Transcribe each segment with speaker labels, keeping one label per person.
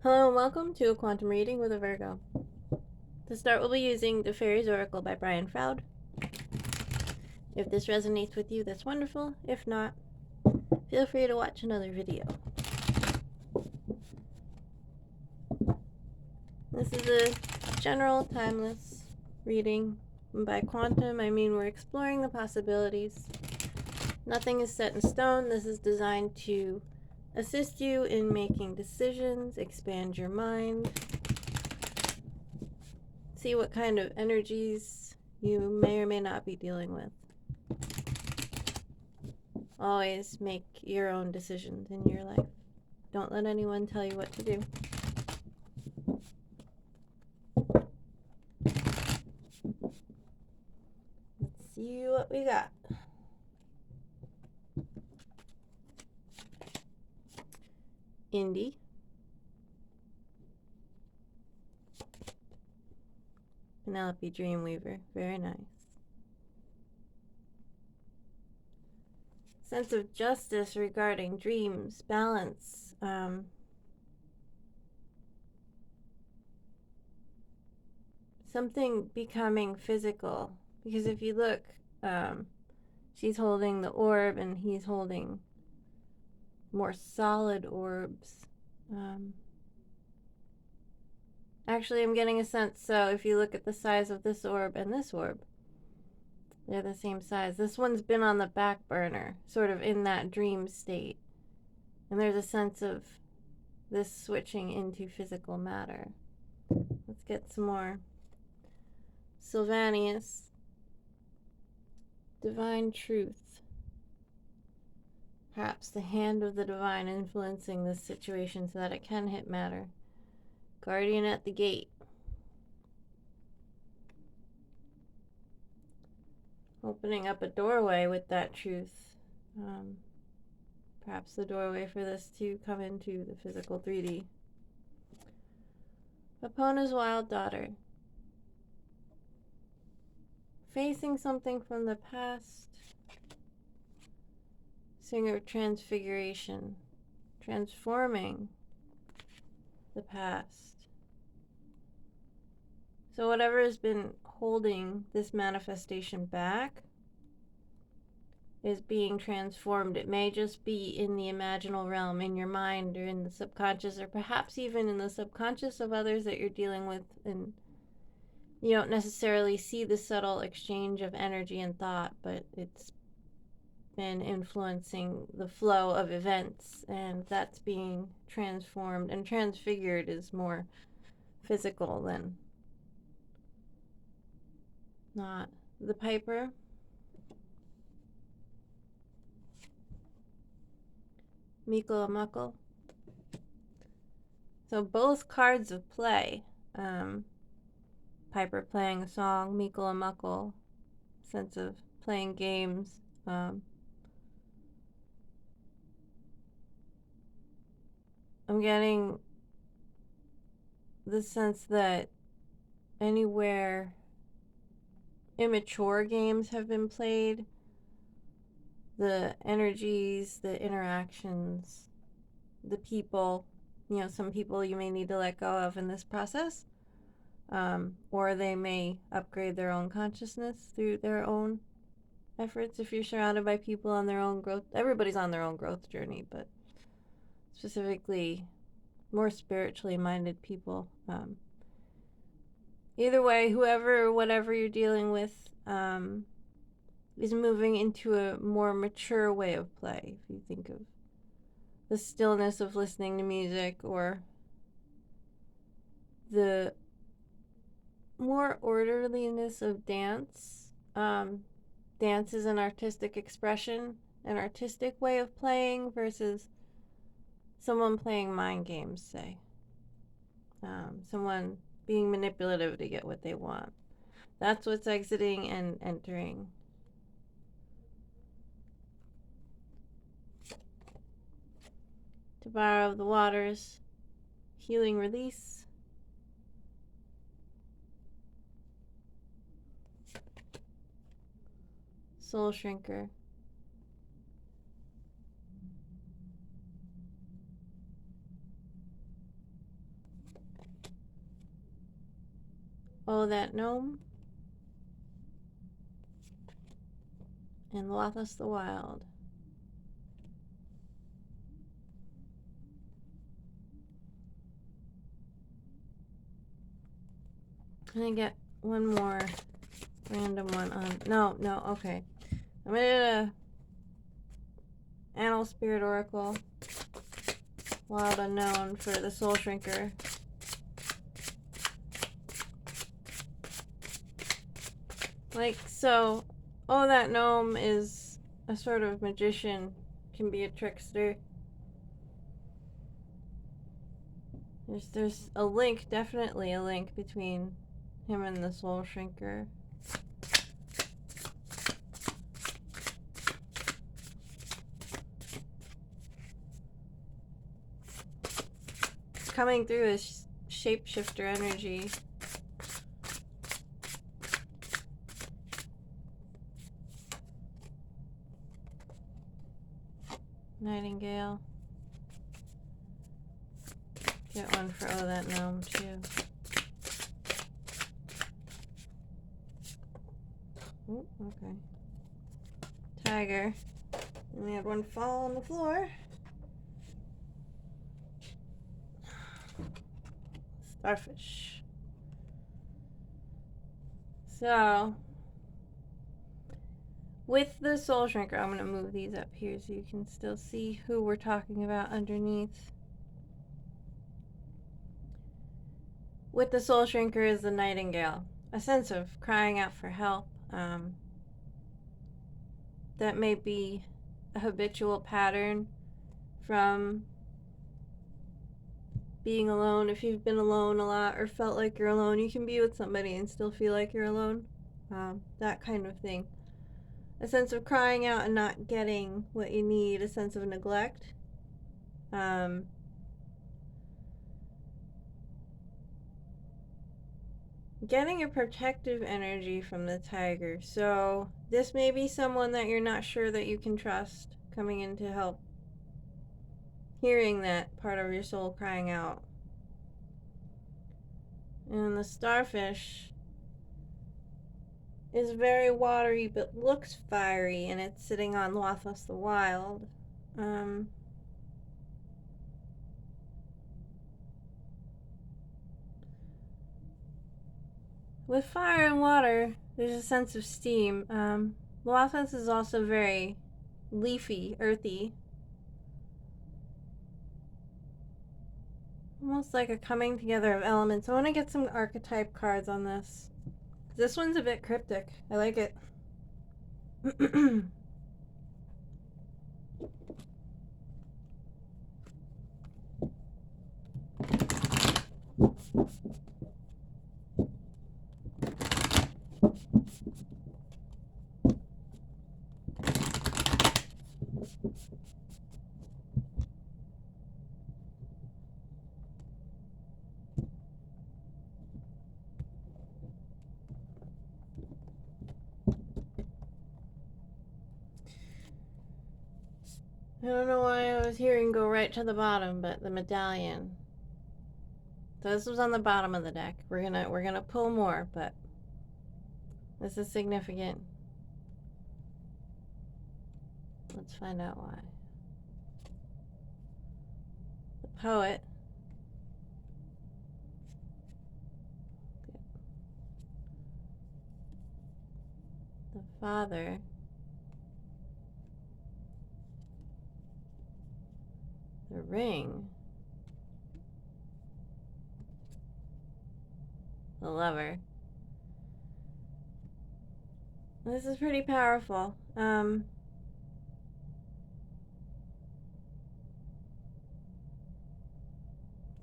Speaker 1: Hello and welcome to a quantum reading with a Virgo. To start, we'll be using The Fairies Oracle by Brian Froud. If this resonates with you, that's wonderful. If not, feel free to watch another video. This is a general, timeless reading. And by quantum, I mean we're exploring the possibilities. Nothing is set in stone. This is designed to assist you in making decisions, expand your mind, see what kind of energies you may or may not be dealing with. Always make your own decisions in your life. Don't let anyone tell you what to do. Let's see what we got. Indy. Penelope Dreamweaver. Very nice. Sense of justice regarding dreams, balance. Something becoming physical. Because if you look, she's holding the orb and he's holding more solid orbs. Actually, I'm getting a sense, so if you look at the size of this orb and this orb, they're the same size. This one's been on the back burner, sort of in that dream state. And there's a sense of this switching into physical matter. Let's get some more. Sylvanus. Divine truth. Perhaps the hand of the divine influencing this situation so that it can hit matter. Guardian at the gate. Opening up a doorway with that truth. Perhaps the doorway for this to come into the physical 3D. Epona's wild daughter. Facing something from the past. Singer of transfiguration. Transforming the past. So whatever has been holding this manifestation back is being transformed. It may just be in the imaginal realm, in your mind, or in the subconscious, or perhaps even in the subconscious of others that you're dealing with, and you don't necessarily see the subtle exchange of energy and thought, but it's been influencing the flow of events, and that's being transformed. And transfigured is more physical than not. The Piper. Mikul Muckle. So both cards of play. Piper playing a song, Mikul Muckle, sense of playing games. I'm getting the sense that anywhere immature games have been played, the energies, the interactions, the people, some people you may need to let go of in this process, or they may upgrade their own consciousness through their own efforts. If you're surrounded by people on their own growth, everybody's on their own growth journey, but specifically more spiritually minded people. Either way, whoever, whatever you're dealing with, is moving into a more mature way of play. If you think of the stillness of listening to music, or the more orderliness of dance. Dance is an artistic expression, an artistic way of playing versus someone playing mind games, say. Someone being manipulative to get what they want. That's what's exiting and entering. Tabara of the Waters, healing release. Soul Shrinker. Oh, that gnome. And Lothos the Wild. I'm gonna get one more random one on. No, okay. I'm gonna do a Animal Spirit Oracle. Wild Unknown for the Soul Shrinker. Like, so, oh, that gnome is a sort of magician, can be a trickster. There's a link, definitely a link between him and the Soul Shrinker. Coming through is shapeshifter energy. Nightingale. Get one for oh that gnome too. Oh, okay. Tiger. And we had one fall on the floor. Starfish. So, with the Soul Shrinker, I'm going to move these up here so you can still see who we're talking about underneath. With the Soul Shrinker is the Nightingale, a sense of crying out for help. That may be a habitual pattern from being alone. If you've been alone a lot or felt like you're alone, you can be with somebody and still feel like you're alone. That kind of thing. A sense of crying out and not getting what you need, a sense of neglect. Getting a protective energy from the tiger. So this may be someone that you're not sure that you can trust coming in to help. Hearing that part of your soul crying out. And the starfish is very watery but looks fiery, and it's sitting on Lothos the Wild. With fire and water, there's a sense of steam. Lothos is also very leafy, earthy. Almost like a coming together of elements. I want to get some archetype cards on this. This one's a bit cryptic. I like it. I don't know why I was hearing go right to the bottom, but the medallion. So this was on the bottom of the deck. We're gonna pull more, but this is significant. Let's find out why. The poet. The father. The ring. The lover. This is pretty powerful. So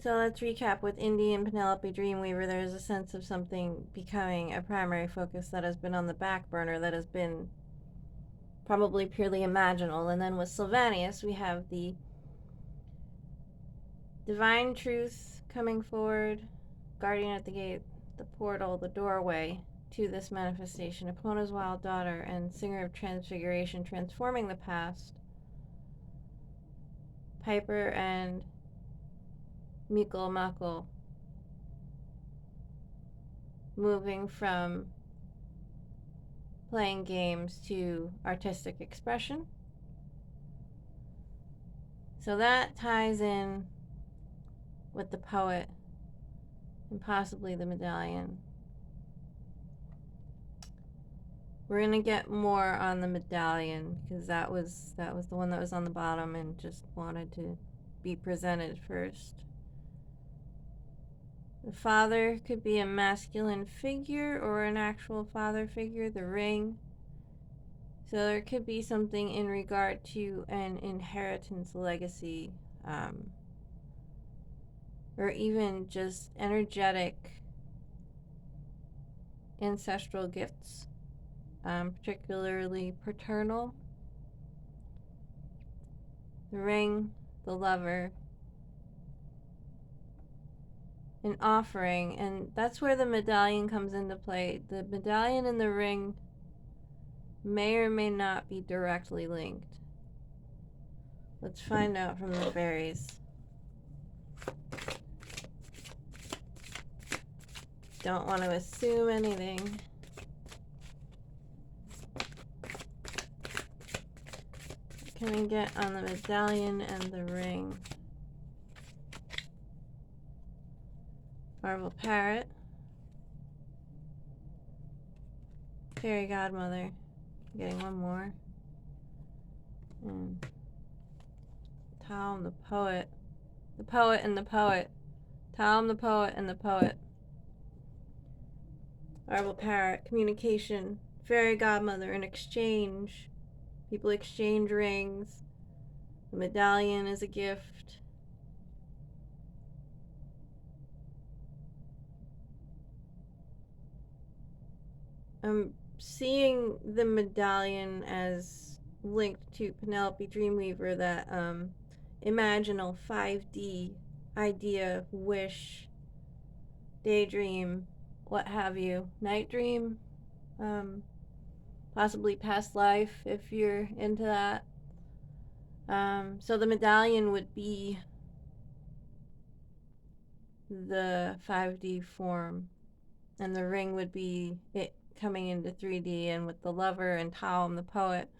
Speaker 1: let's recap. With Indy and Penelope Dreamweaver, there's a sense of something becoming a primary focus that has been on the back burner, that has been probably purely imaginal. And then with Sylvanius, we have the divine truth coming forward, guardian at the gate, the portal, the doorway to this manifestation. Epona's wild daughter and singer of transfiguration, transforming the past. Piper and Mikkel Makkel. moving from playing games to artistic expression. So that ties in with the poet and possibly the medallion. We're going to get more on the medallion because that was the one that was on the bottom and just wanted to be presented first. The father could be a masculine figure or an actual father figure, the ring. So there could be something in regard to an inheritance legacy, or even just energetic ancestral gifts, particularly paternal. The ring, the lover, an offering, and that's where the medallion comes into play. The medallion and the ring may or may not be directly linked. Let's find out from the fairies. Don't want to assume anything. What can we get on the medallion and the ring? Marble Parrot. Fairy Godmother. Getting one more. And Tom the Poet. The Poet and the Poet. Tom the Poet and the Poet. Marble Parrot. Communication. Fairy Godmother. An exchange. People exchange rings. The medallion is a gift. I'm seeing the medallion as linked to Penelope Dreamweaver, that imaginal 5D idea, wish, daydream, what have you, night dream, possibly past life if you're into that. So the medallion would be the 5D form, and the ring would be it coming into 3D, and with the lover and Tom the poet.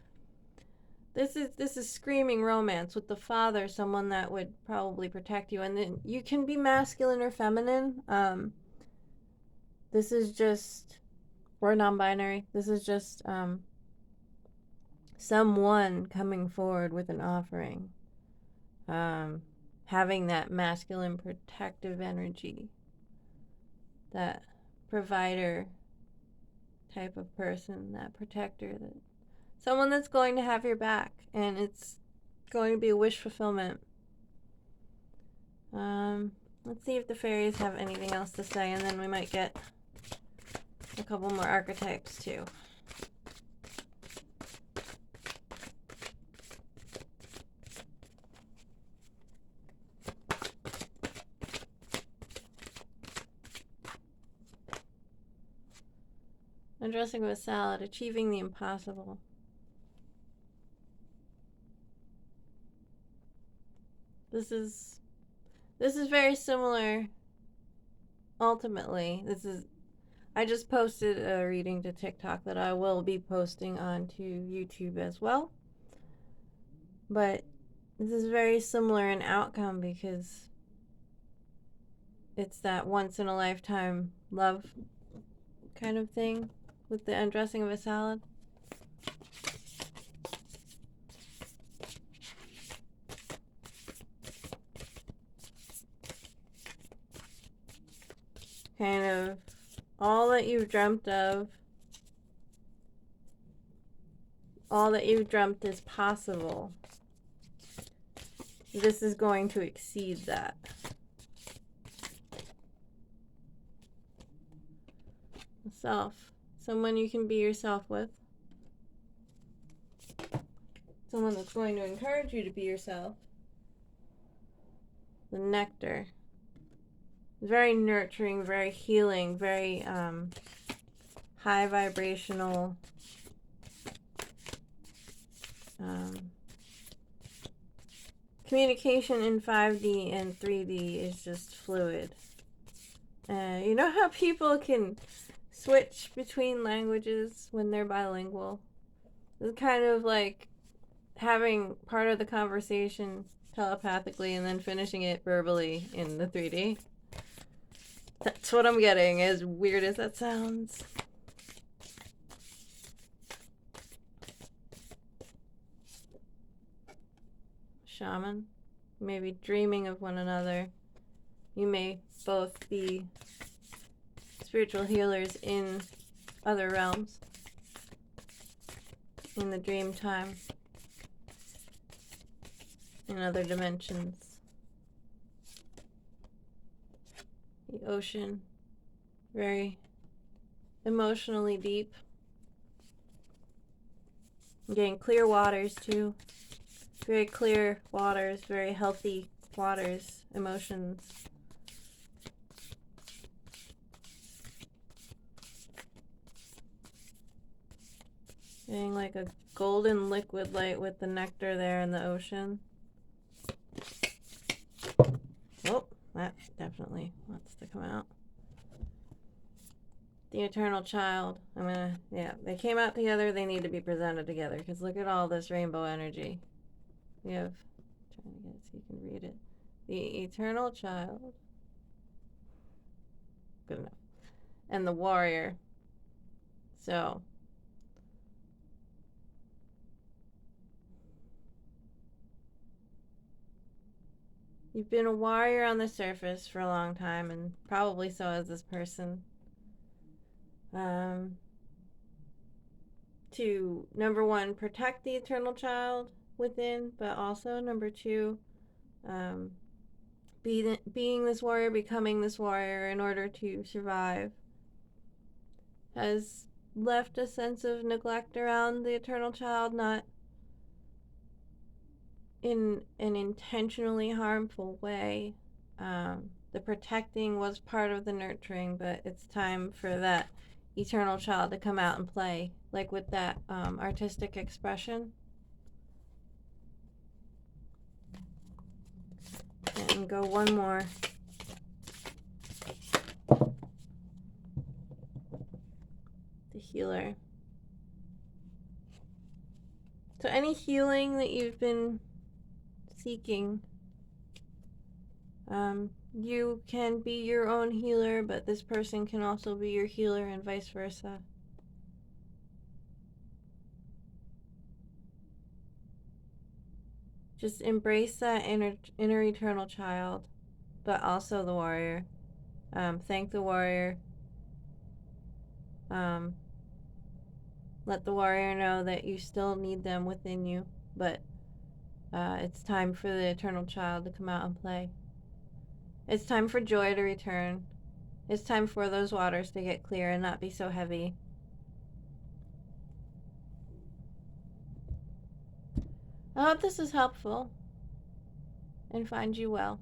Speaker 1: This is screaming romance with the father, someone that would probably protect you, and then you can be masculine or feminine. This is just, or non-binary. This is just someone coming forward with an offering, having that masculine protective energy, that provider type of person, that protector, that someone that's going to have your back, and it's going to be a wish fulfillment. Let's see if the fairies have anything else to say, and then we might get a couple more archetypes too. Undressing with salad, achieving the impossible. This is very similar. Ultimately, I just posted a reading to TikTok that I will be posting onto YouTube as well. But this is very similar in outcome because it's that once in a lifetime love kind of thing with the undressing of a salad. Kind of all that you've dreamt of, all that you've dreamt is possible. This is going to exceed that. Self. Someone you can be yourself with. Someone that's going to encourage you to be yourself. The nectar. Very nurturing, very healing, very high vibrational. Communication in 5D and 3D is just fluid You know how people can switch between languages when they're bilingual? It's kind of like having part of the conversation telepathically and then finishing it verbally in the 3D. That's what I'm getting, as weird as that sounds. Shaman, maybe dreaming of one another. You may both be spiritual healers in other realms, in the dream time, in other dimensions. The ocean, very emotionally deep. I'm getting clear waters too. Very clear waters, very healthy waters, emotions. Getting like a golden liquid light with the nectar there in the ocean. Oh, that definitely wants to come out. The eternal child. Yeah, they came out together. They need to be presented together because look at all this rainbow energy. We have, trying to get it so you can read it. The eternal child. Good enough. And the warrior. So, you've been a warrior on the surface for a long time, and probably so has this person. To, number one, protect the eternal child within, but also, number two, being this warrior, becoming this warrior in order to survive, has left a sense of neglect around the eternal child, not in an intentionally harmful way. The protecting was part of the nurturing, but it's time for that eternal child to come out and play, like with that artistic expression. And go one more. The healer. So any healing that you've been seeking, you can be your own healer, but this person can also be your healer and vice versa. Just embrace that inner eternal child, but also the warrior. Thank the warrior. Let the warrior know that you still need them within you, but it's time for the eternal child to come out and play. It's time for joy to return. It's time for those waters to get clear and not be so heavy. I hope this is helpful and find you well.